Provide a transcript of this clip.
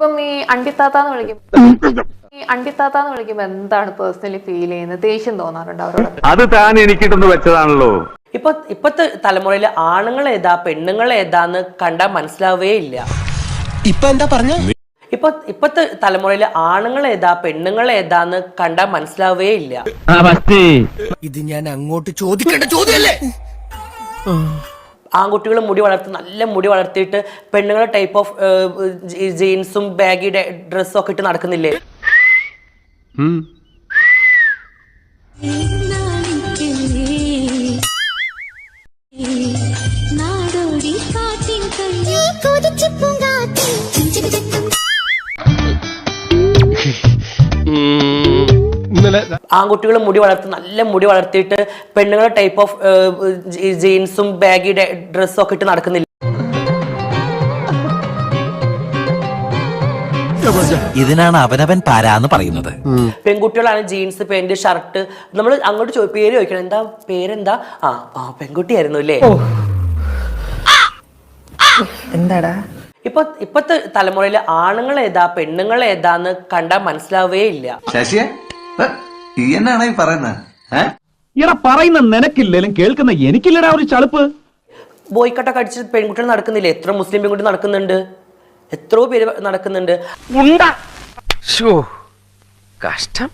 ഇപ്പം ഈ അണ്ടിത്താത്താന്ന് വിളിക്കുമ്പോ എന്താണ് പേഴ്സണലി ഫീൽ ചെയ്യുന്നത്? ദേഷ്യം തോന്നാറുണ്ട് അവരോട്? അത് താൻ എനിക്കിട്ടൊന്ന് വെച്ചതാണല്ലോ. ഇപ്പത്തെ തലമുറയിലെ ആണുങ്ങൾ ഏതാ പെണ്ണുങ്ങൾ ഏതാന്ന് കണ്ടാൽ മനസ്സിലാവേ ഇല്ല. ഇപ്പൊ എന്താ പറഞ്ഞ? ഇപ്പത്തെ തലമുറയിലെ ആണുങ്ങൾ ഏതാ പെണ്ണുങ്ങൾ ഏതാന്ന് കണ്ടാൽ മനസ്സിലാവേ ഇല്ല. ഇത് ഞാൻ അങ്ങോട്ട് ചോദിക്കേണ്ട ചോദ്യമല്ലേ? ആൺകുട്ടികൾ മുടി വളർത്തി നല്ല മുടി വളർത്തിയിട്ട് പെണ്ണുങ്ങളെ ടൈപ്പ് ഓഫ് ജീൻസും ബാഗി ഡ്രസ്സും ഒക്കെ ഇട്ട് നടക്കുന്നില്ലേ? ആൺകുട്ടികൾ മുടി വളർത്തി നല്ല മുടി വളർത്തിയിട്ട് പെണ്ണുങ്ങളെ ടൈപ്പ് ഓഫ് ജീൻസും ബാഗി ഡ്രസ്സും ഒക്കെ ഇട്ട് നടക്കുന്നില്ല. ഇതിനാണ് അവനവൻ പാരാന്ന് പറയുന്നത്. പെൺകുട്ടികളാണ് ജീൻസ് പാന്റ് ഷർട്ട്. നമ്മൾ അങ്ങോട്ട് പേര് ചോദിക്കണം, എന്താ പേരെന്താ? ആ പെൺകുട്ടിയായിരുന്നു അല്ലേ? എന്താടാ ഇപ്പത്തെ തലമുറയിലെ ആണുങ്ങൾ ഏതാ പെണ്ണുങ്ങൾ ഏതാന്ന് കണ്ടാൽ മനസ്സിലാവേ ഇല്ല. ശശിയെ എന്നാണ് ഈ പറയുന്നത്? ഇയാളെ പറയുന്ന നിനക്കില്ലേലും കേൾക്കുന്ന എനിക്കില്ലടാ ഒരു ചളുപ്പ്. ബോയ്ക്കട്ടൊക്കെ അടിച്ച് പെൺകുട്ടികൾ നടക്കുന്നില്ലേ? എത്ര മുസ്ലിം പെൺകുട്ടി നടക്കുന്നുണ്ട്, എത്രയോ പേര് നടക്കുന്നുണ്ട്. കഷ്ടം.